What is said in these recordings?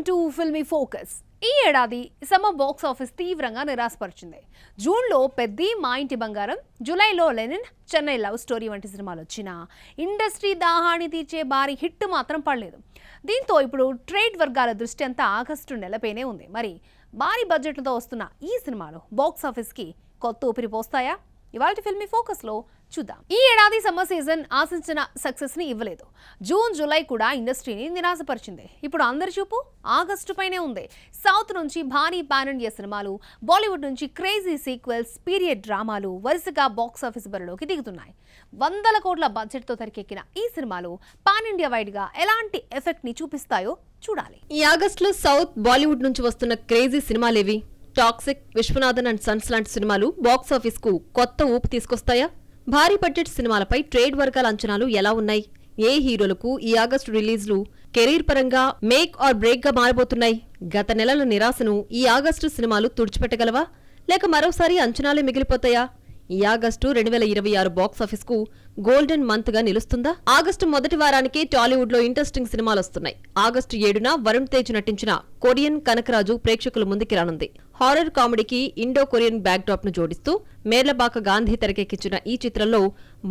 To filmy focus. ఈ ఏడాది summer box office తీవ్రంగా నిరాశపరిచింది. జూన్లో పెద్ది, మా ఇంటి బంగారం, జూలైలో లెనిన్, చెన్నై లవ్ స్టోరీ వంటి సినిమాలు వచ్చినా ఇండస్ట్రీ దాహాన్ని తీర్చే భారీ హిట్ మాత్రం పడలేదు. దీంతో ఇప్పుడు ట్రేడ్ వర్గాల దృష్టి అంతా ఆగస్టు నెలపైనే ఉంది. మరి భారీ బడ్జెట్లతో వస్తున్న ఈ సినిమాలు బాక్స్ ఆఫీస్కి కొత్త ఊపిరి పోస్తాయా? ఇవాళ ఫిల్మీ ఫోకస్లో చూద్దాం. ఈ ఏడాది సమ్మర్ సీజన్ ఆశించిన సక్సెస్ని ఇవ్వలేదు. జూన్, జూలై కూడా ఇండస్ట్రీని నిరాశపరిచింది. ఇప్పుడు అందరి చూపు ఆగస్టు పైనే ఉంది. సౌత్ నుంచి భారీ పాన్ ఇండియా సినిమాలు, బాలీవుడ్ నుంచి క్రేజీ సీక్వెల్స్, పీరియడ్ డ్రామాలు వరుసగా బాక్స్ ఆఫీస్ బరిలోకి దిగుతున్నాయి. 100 కోట్ల బడ్జెట్తో తెరకెక్కిన ఈ సినిమాలు పాన్ ఇండియా వైడ్గా ఎలాంటి ఎఫెక్ట్ ని చూపిస్తాయో చూడాలి. ఈ ఆగస్టులో సౌత్, బాలీవుడ్ నుంచి వస్తున్న క్రేజీ సినిమాలేవి? టాక్సిక్, విశ్వనాథన్ అండ్ సన్స్ లాంటి సినిమాలు బాక్స్ ఆఫీస్ కు కొత్త ఊపు తీసుకొస్తాయా? భారీ బడ్జెట్ సినిమాలపై ట్రేడ్ వర్గాల అంచనాలు ఎలా ఉన్నాయి? ఏ హీరోలకు ఈ ఆగస్టు రిలీజ్లు కెరీర్ పరంగా మేక్ ఆర్ బ్రేక్ గా మారబోతున్నాయి? గత నెలల నిరాశను ఈ ఆగస్టు సినిమాలు తుడిచిపెట్టగలవా, లేక మరోసారి అంచనాలే మిగిలిపోతాయా? ఈ ఆగస్టు 2026 బాక్స్ ఆఫీస్ కు గోల్డెన్ మంత్ గా నిలుస్తుందా? ఆగస్టు మొదటి వారానికి టాలీవుడ్ లో ఇంట్రెస్టింగ్ సినిమాలు వస్తున్నాయి. ఆగస్టు 7న వరుణ్ తేజ్ నటించిన కొరియన్ కనకరాజు ప్రేక్షకుల ముందుకి రానుంది. హారర్ కామెడీకి ఇండో కొరియన్ బ్యాక్ డ్రాప్ ను జోడిస్తూ మేర్లబాక గాంధీ తెరకెక్కించిన ఈ చిత్రంలో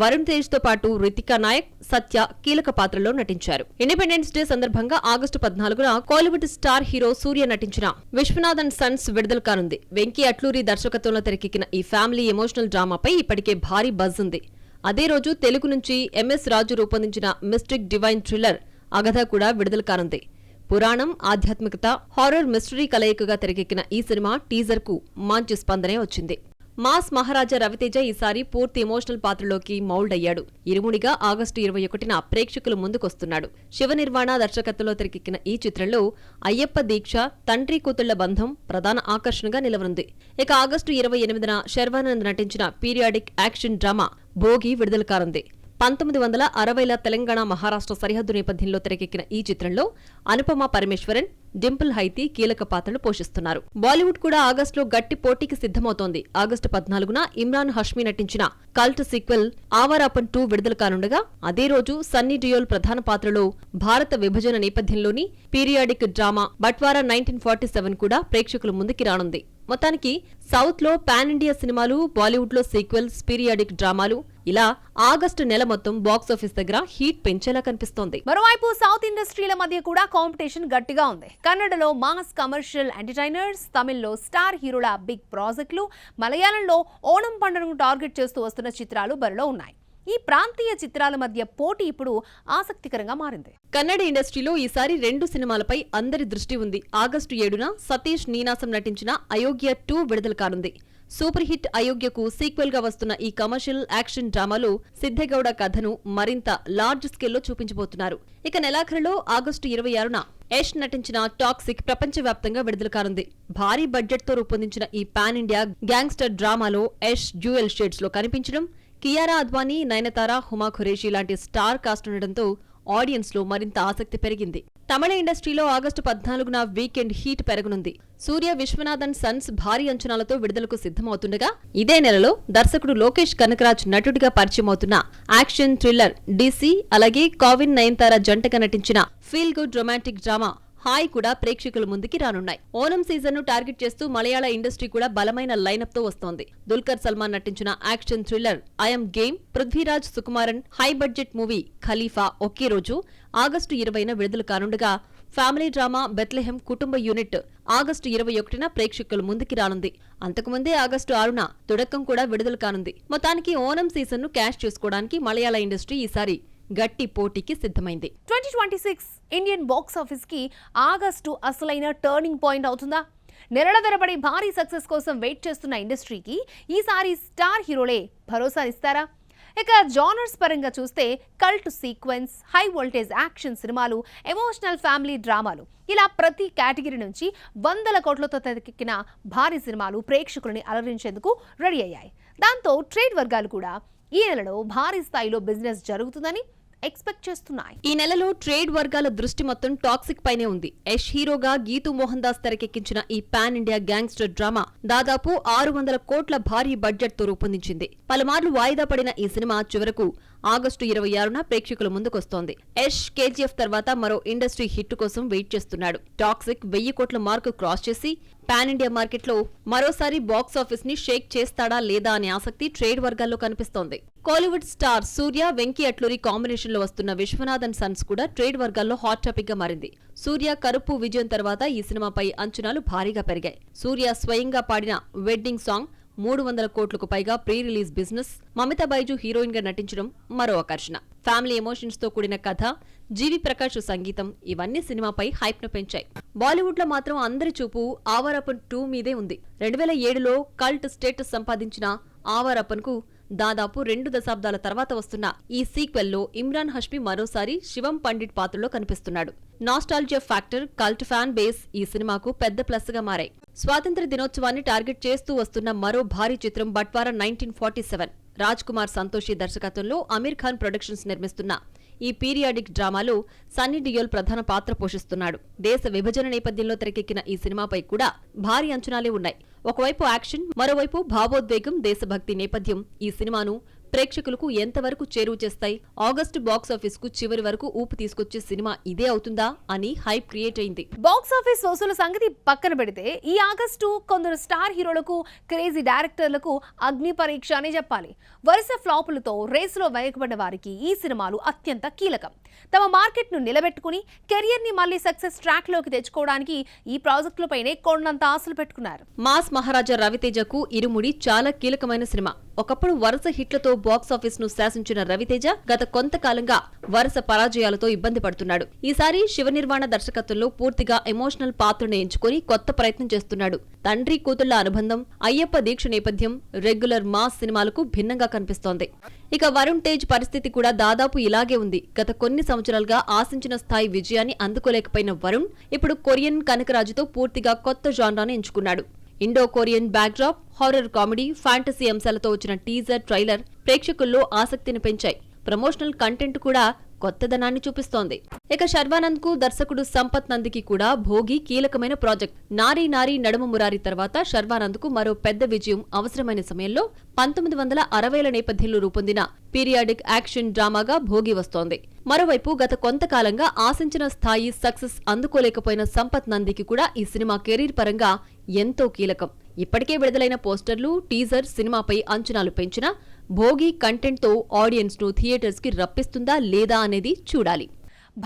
వరుణ్ తేజ్ తో పాటు రితికా నాయక్, సత్య కీలక పాత్రలో నటించారు. ఇండిపెండెన్స్ డే సందర్భంగా ఆగస్టు 14న కోలీవుడ్ స్టార్ హీరో సూర్య నటించిన విశ్వనాథ్ అండ్ సన్స్ విడుదల కానుంది. వెంకీ అట్లూరి దర్శకత్వంలో తెరకెక్కిన ఈ ఫ్యామిలీ ఎమోషనల్ డ్రామాపై ఇప్పటికే భారీ బజ్ ఉంది. అదే రోజు తెలుగు నుంచి ఎంఎస్ రాజు రూపొందించిన మిస్టిక్ డివైన్ థ్రిల్లర్ అగధ కూడా విడుదల కానుంది. పురాణం, ఆధ్యాత్మికత, హారర్ మిస్టరీ కలయికగా తెరకెక్కిన ఈ సినిమా టీజర్ కు మంచి స్పందనే వచ్చింది. మాస్ మహారాజా రవితేజ ఈసారి పూర్తి ఎమోషనల్ పాత్రలోకి మౌల్డ్ అయ్యాడు. ఇరుముడిగా ఆగస్టు 21న ప్రేక్షకుల ముందుకొస్తున్నాడు. శివ నిర్వాణ దర్శకత్వంలో తెరకెక్కిన ఈ చిత్రంలో అయ్యప్ప దీక్ష, తండ్రి కూతుళ్ల బంధం ప్రధాన ఆకర్షణగా నిలవనుంది. ఇక ఆగస్టు 28న శర్వానంద్ నటించిన పీరియాడిక్ యాక్షన్ డ్రామా భోగి విడుదల కానుంది. 1960ల తెలంగాణ మహారాష్ట్ర సరిహద్దు నేపథ్యంలో తెరకెక్కిన ఈ చిత్రంలో అనుపమ పరమేశ్వరన్, డింపుల్ హైతి కీలక పాత్రలు పోషిస్తున్నారు. బాలీవుడ్ కూడా ఆగస్టులో గట్టి పోటీకి సిద్ధమవుతోంది. ఆగస్టు 14న ఇమ్రాన్ హష్మీ నటించిన కల్ట్ సీక్వెల్ ఆవారాపన్ 2 విడుదల కానుండగా అదే రోజు సన్నీ డియోల్ ప్రధాన పాత్రలో భారత విభజన నేపథ్యంలోని పీరియాడిక్ డ్రామా బట్వారా 1947 కూడా ప్రేక్షకుల ముందుకి రానుంది. మొత్తానికి సౌత్ లో పాన్ ఇండియా సినిమాలు, బాలీవుడ్ లో సీక్వెల్స్, పీరియాడిక్ డ్రామాలు ఇలా ఆగస్టు నెల మొత్తం బాక్స్ ఆఫీస్ దగ్గర హీట్ పెంచేలా కనిపిస్తోంది. మరోవైపు సౌత్ ఇండస్ట్రీల మధ్య కూడా కాంపిటీషన్ గట్టిగా ఉంది. కన్నడలో మాస్ కమర్షియల్ ఎంటర్టైనర్స్, తమిళ్లో స్టార్ హీరోల బిగ్ ప్రాజెక్టులు, మలయాళంలో ఓణం పండుగను టార్గెట్ చేస్తూ వస్తున్న చిత్రాలు బరిలో ఉన్నాయి. ఈ ప్రాంతీయ చిత్రాల మధ్య పోటీ ఇప్పుడు ఆసక్తికరంగా మారింది. కన్నడ ఇండస్ట్రీలో ఈసారి 2 సినిమాలపై అందరి దృష్టి ఉంది. ఆగస్టు 7న సతీష్ నీనాసం నటించిన అయోగ్య 2 విడుదల కానుంది. సూపర్ హిట్ అయోగ్యకు సీక్వెల్ గా వస్తున్న ఈ కమర్షియల్ యాక్షన్ డ్రామాలో సిద్ధగౌడ కథను మరింత లార్జ్ స్కేల్లో చూపించబోతున్నారు. ఇక నెలాఖరులో ఆగస్టు 26న యష్ నటించిన టాక్సిక్ ప్రపంచవ్యాప్తంగా విడుదల కానుంది. భారీ బడ్జెట్ తో రూపొందించిన ఈ పాన్ ఇండియా గ్యాంగ్స్టర్ డ్రామాలో యష్ డ్యూయల్ షేడ్స్ లో కనిపించడం, కియారా అద్వానీ, నయనతార, హుమా ఖురేషి లాంటి స్టార్ కాస్ట్ ఉండడంతో ఆడియన్స్ లో మరింత ఆసక్తి పెరిగింది. తమిళ ఇండస్ట్రీలో ఆగస్టు 14న వీకెండ్ హీట్ పెరగనుంది. సూర్య, విశ్వనాథన్ సన్స్ భారీ అంచనాలతో విడుదలకు సిద్ధమవుతుండగా ఇదే నెలలో దర్శకుడు లోకేష్ కనకరాజ్ నటుడిగా పరిచయమవుతున్న యాక్షన్ థ్రిల్లర్ డీసీ, అలాగే కావిన్, నయనతార జంటగా నటించిన feel good romantic drama hi కూడా ప్రేక్షకుల ముందుకి రానున్నాయి. ఓనం సీజన్ ను టార్గెట్ చేస్తూ మలయాళ ఇండస్ట్రీ కూడా బలమైన లైనప్ తో వస్తోంది. దుల్కర్ సల్మాన్ నటించిన action thriller I'm Game, Prithviraj Sukumaran high budget movie Khalifa ఒకే రోజు ఆగస్టు 20న విడుదల కానుండగా ఫ్యామిలీ డ్రామా బెత్లెహెం కుటుంబ యూనిట్ ఆగస్టు 21న ప్రేక్షకుల ముందుకి రానుంది. అంతకుముందే ఆగస్టు 6న తుడక్కం కూడా విడుదల కానుంది. మొత్తానికి ఓనం సీజన్ ను క్యాష్ చేసుకోవడానికి మలయాళ ఇండస్ట్రీ ఈసారి గట్టి పోటీకి సిద్ధమైంది. 2026 ఇండియన్ బాక్స్ ఆఫీస్ కి ఆగస్టు అసలైన టర్నింగ్ పాయింట్ అవుతుందా? నెలల తరబడి భారీ సక్సెస్ కోసం వెయిట్ చేస్తున్న ఇండస్ట్రీకి ఈసారి స్టార్ హీరోలే భరోసా ఇస్తారా? ఇక జానర్స్ పరంగా చూస్తే cult sequence, high voltage action సినిమాలు, ఎమోషనల్ ఫ్యామిలీ డ్రామాలు ఇలా ప్రతి కేటగిరీ నుంచి 100 కోట్లతో తెరకెక్కిన భారీ సినిమాలు ప్రేక్షకులని అలరించేందుకు రెడీ అయ్యాయి. దాంతో ట్రేడ్ వర్గాలు కూడా ఈ నెలలో భారీ స్థాయిలో బిజినెస్ జరుగుతుందని ఎక్స్పెక్ట్ చేస్తున్నాయి. ఈ నెలలో ట్రేడ్ వర్గాల దృష్టి మొత్తం టాక్సిక్ పైనే ఉంది. యష్ హీరోగా గీతూ మోహన్ దాస్ తెరకెక్కించిన ఈ పాన్ ఇండియా గ్యాంగ్స్టర్ డ్రామా దాదాపు 600 కోట్ల భారీ బడ్జెట్ తో రూపొందించింది. పలుమార్లు వాయిదా పడిన ఈ సినిమా చివరకు ఆగస్టు 26న ప్రేక్షకుల ముందుకొస్తోంది. యష్ కేజీఎఫ్ తర్వాత మరో ఇండస్ట్రీ హిట్ కోసం వెయిట్ చేస్తున్నాడు. టాక్సిక్ 1000 కోట్ల మార్కు క్రాస్ చేసి పాన్ ఇండియా మార్కెట్లో మరోసారి బాక్సాఫీస్ ని షేక్ చేస్తాడా లేదా అనే ఆసక్తి ట్రేడ్ వర్గాల్లో కనిపిస్తోంది. కోలీవుడ్ స్టార్ సూర్య, వెంకీ అట్లూరి కాంబినేషన్ లో వస్తున్న విశ్వనాథన్ సన్స్ కూడా ట్రేడ్ వర్గాల్లో హాట్ టాపిక్ గా మారింది. సూర్య కరుపు విజయం తర్వాత ఈ సినిమాపై అంచనాలు భారీగా పెరిగాయి. సూర్య స్వయంగా పాడిన వెడ్డింగ్ సాంగ్ 300 కోట్లకు పైగా pre release business, Mamitha Baiju heroine గా నటించడం మరో ఆకర్షణ. ఫ్యామిలీ ఎమోషన్స్ తో కూడిన కథ, జీవి ప్రకాష్ సంగీతం ఇవన్నీ సినిమాపై హైప్ ను పెంచాయి. బాలీవుడ్ లో మాత్రం అందరి చూపు ఆవారప్పన్ 2 మీదే ఉంది. 2007లో కల్ట్ స్టేటస్ సంపాదించిన ఆవారప్పన్ కు దాదాపు 2 దశాబ్దాల తర్వాత వస్తున్న ఈ సీక్వెల్లో ఇమ్రాన్ హష్మి మరోసారి శివం పండిట్ పాత్రలో కనిపిస్తున్నాడు. Nostalgia factor, cult fan base ఈ సినిమాకు పెద్ద ప్లస్ గా మారాయి. స్వాతంత్ర్య దినోత్సవాన్ని టార్గెట్ చేస్తూ వస్తున్న మరో భారీ చిత్రం బట్వారా 1947. రాజ్ కుమార్ సంతోషి దర్శకత్వంలో అమీర్ ఖాన్ ప్రొడక్షన్స్ నిర్మిస్తున్న ఈ పీరియాడిక్ డ్రామాలో సన్నీ డియోల్ ప్రధాన పాత్ర పోషిస్తున్నాడు. దేశ విభజన నేపథ్యంలో తెరకెక్కిన ఈ సినిమాపై కూడా భారీ అంచనాలే ఉన్నాయి. ఒకవైపు యాక్షన్, మరోవైపు భావోద్వేగం, దేశభక్తి నేపథ్యం ఈ సినిమాను ప్రేక్షకులకు ఎంతవరకు చేరువ చేస్తాయి? ఆగస్టు బాక్సాఫీస్ కు చివరి వరకు ఊపు తీసుకొచ్చే సినిమా ఇదే అవుతుందా అని హైప్ క్రియేట్ అయింది. బాక్సాఫీస్ వసూలు సంగతి పక్కన పెడితే ఈ ఆగస్టు కొందరు స్టార్ హీరోలకు, క్రేజీ డైరెక్టర్లకు అగ్ని పరీక్ష అనే చెప్పాలి. వరుస ఫ్లాపులతో రేసులో వెనకబడ్డ వారికి ఈ సినిమాలు అత్యంత కీలకం. తమ మార్కెట్ ను నిలబెట్టుకుని కెరియర్ ని మళ్లీ సక్సెస్ ట్రాక్ లోకి తెచ్చుకోవడానికి ఈ ప్రాజెక్టులపైనే కొండంత ఆశలు పెట్టుకున్నారు. మాస్ మహారాజా రవితేజకు ఇరుముడి చాలా కీలకమైన సినిమా. ఒకప్పుడు వరుస హిట్లతో బాక్సాఫీస్ ను శాసించిన రవితేజ గత కొంతకాలంగా వరుస పరాజయాలతో ఇబ్బంది పడుతున్నాడు. ఈసారి శివనిర్వాణ దర్శకత్వంలో పూర్తిగా ఎమోషనల్ పాత్రను ఎంచుకొని కొత్త ప్రయత్నం చేస్తున్నాడు. తండ్రి కూతుళ్ల అనుబంధం, అయ్యప్ప దీక్ష నేపథ్యం రెగ్యులర్ మాస్ సినిమాలకు భిన్నంగా కనిపిస్తోంది. ఇక వరుణ్ తేజ్ పరిస్థితి కూడా దాదాపు ఇలాగే ఉంది. గత కొన్ని సంవత్సరాలుగా ఆశించిన స్థాయి విజయాన్ని అందుకోలేకపోయిన వరుణ్ ఇప్పుడు కొరియన్ కనకరాజుతో పూర్తిగా కొత్త జాన్రాను ఎంచుకున్నాడు. Indo Korean backdrop, horror comedy, fantasy అంశాలతో వచ్చిన టీజర్, ట్రైలర్ ప్రేక్షకుల్లో ఆసక్తిని పెంచాయి. ప్రమోషనల్ కంటెంట్ కూడా కొత్తదనాన్ని చూపిస్తోంది. ఇక శర్వానంద్ కు దర్శకుడు సంపత్ నందికి కూడా భోగి కీలకమైన ప్రాజెక్ట్. నారీ నారీ నడుమ మురారి తర్వాత శర్వానంద్ కు మరో పెద్ద విజయం అవసరమైన సమయంలో 1960ల నేపథ్యంలో రూపొందిన పీరియాడిక్ యాక్షన్ డ్రామాగా భోగి వస్తోంది. మరోవైపు గత కొంతకాలంగా ఆశించిన స్థాయి సక్సెస్ అందుకోలేకపోయిన సంపత్ నందికి కూడా ఈ సినిమా కెరీర్ పరంగా ఎంతో కీలకం. ఇప్పటికే విడుదలైన పోస్టర్లు, టీజర్ సినిమాపై అంచనాలు పెంచిన భోగి కంటెంట్ తో ఆడియన్స్ ను థియేటర్స్ కి రప్పిస్తుందా లేదా అనేది చూడాలి.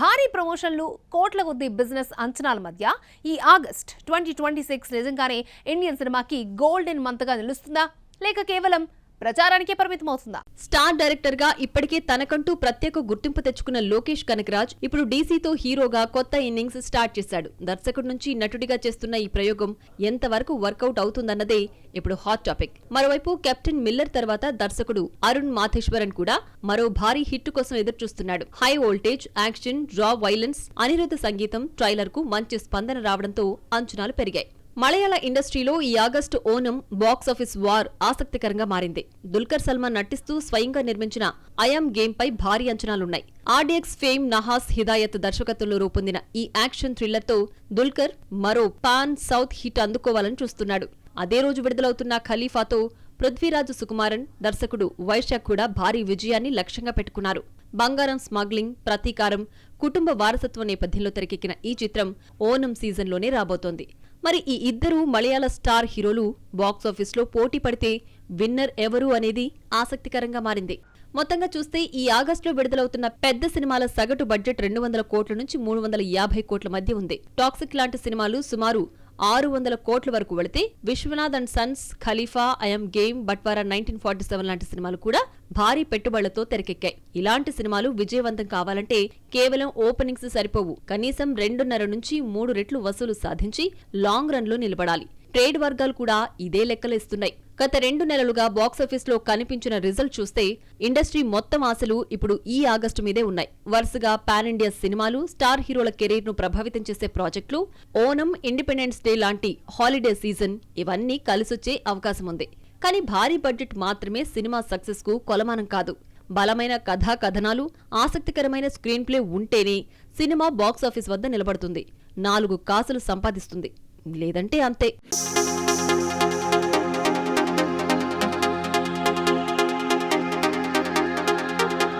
భారీ ప్రమోషన్లు, కోట్ల కొద్ది బిజినెస్ అంచనాల మధ్య ఈ ఆగస్ట్ 2026 నిజంగానే ఇండియన్ సినిమాకి గోల్డెన్ మంత్ గా నిలుస్తుందా, లేక కేవలం ప్రచారానికే పరిమితమవుతుందా? స్టార్ డైరెక్టర్ గా ఇప్పటికే తనకంటూ ప్రత్యేక గుర్తింపు తెచ్చుకున్న లోకేష్ కనకరాజ్ ఇప్పుడు డీసీతో హీరోగా కొత్త ఇన్నింగ్స్ స్టార్ట్ చేశాడు. దర్శకుడి నుంచి నటుడిగా చేస్తున్న ఈ ప్రయోగం ఎంతవరకు వర్కౌట్ అవుతుందన్నదే ఇప్పుడు హాట్ టాపిక్. మరోవైపు కెప్టెన్ మిల్లర్ తర్వాత దర్శకుడు అరుణ్ మాథేశ్వరన్ కూడా మరో భారీ హిట్ కోసం ఎదురుచూస్తున్నాడు. హై వోల్టేజ్, యాక్షన్, రా వైలెన్స్, అనిరుద్ధ సంగీతం ట్రైలర్ కు మంచి స్పందన రావడంతో అంచనాలు పెరిగాయి. మలయాళ ఇండస్ట్రీలో ఈ ఆగస్టు ఓనం బాక్సాఫీస్ వార్ ఆసక్తికరంగా మారింది. దుల్కర్ సల్మాన్ నటిస్తూ స్వయంగా నిర్మించిన ఐఎమ్ గేమ్ పై భారీ అంచనాలున్నాయి. ఆర్డీఎక్స్ ఫేమ్ నహాస్ హిదాయత్ దర్శకత్వంలో రూపొందిన ఈ యాక్షన్ థ్రిల్లర్ తో దుల్కర్ మరో పాన్ సౌత్ హిట్ అందుకోవాలని చూస్తున్నాడు. అదే రోజు విడుదలవుతున్న ఖలీఫాతో పృథ్వీరాజ్ సుకుమారన్, దర్శకుడు వైశాఖ్ కూడా భారీ విజయాన్ని లక్ష్యంగా పెట్టుకున్నారు. బంగారం స్మగ్లింగ్, ప్రతీకారం, కుటుంబ వారసత్వ నేపథ్యంలో తెరకెక్కిన ఈ చిత్రం ఓనం సీజన్లోనే రాబోతోంది. మరి ఈ ఇద్దరు మలయాళ స్టార్ హీరోలు బాక్సాఫీస్లో పోటీ పడితే విన్నర్ ఎవరు అనేది ఆసక్తికరంగా మారింది. మొత్తంగా చూస్తే ఈ ఆగస్టులో విడుదలవుతున్న పెద్ద సినిమాల సగటు బడ్జెట్ 200 కోట్ల నుంచి 350 కోట్ల మధ్య ఉంది. టాక్సిక్ లాంటి సినిమాలు సుమారు 600 కోట్ల వరకు వెళితే విశ్వనాథ్ అండ్ సన్స్, ఖలీఫా, ఐఎమ్ గేమ్, బట్వారా 1947 లాంటి సినిమాలు కూడా భారీ పెట్టుబడులతో తెరకెక్కాయి. ఇలాంటి సినిమాలు విజయవంతం కావాలంటే కేవలం ఓపెనింగ్స్ సరిపోవు. కనీసం 2.5 నుంచి 3 రెట్లు వసూలు సాధించి లాంగ్ రన్ లో నిలబడాలి. ట్రేడ్ వర్గాలు కూడా ఇదే లెక్కలు ఇస్తున్నాయి. గత 2 నెలలుగా బాక్సాఫీస్లో కనిపించిన రిజల్ట్ చూస్తే ఇండస్ట్రీ మొత్తం ఆశలు ఇప్పుడు ఈ ఆగస్టు మీదే ఉన్నాయి. వరుసగా పాన్ ఇండియా సినిమాలు, స్టార్ హీరోల కెరీర్ ను ప్రభావితం చేసే ప్రాజెక్టులు, ఓనం, ఇండిపెండెన్స్ డే లాంటి హాలిడే సీజన్ ఇవన్నీ కలిసొచ్చే అవకాశం ఉంది. కానీ భారీ బడ్జెట్ మాత్రమే సినిమా సక్సెస్ కు కొలమానం కాదు. బలమైన కథా కథనాలు, ఆసక్తికరమైన స్క్రీన్ ప్లే ఉంటేనే సినిమా బాక్సాఫీస్ వద్ద నిలబడుతుంది, 4 కాసులు సంపాదిస్తుంది. లేదంటే అంతే.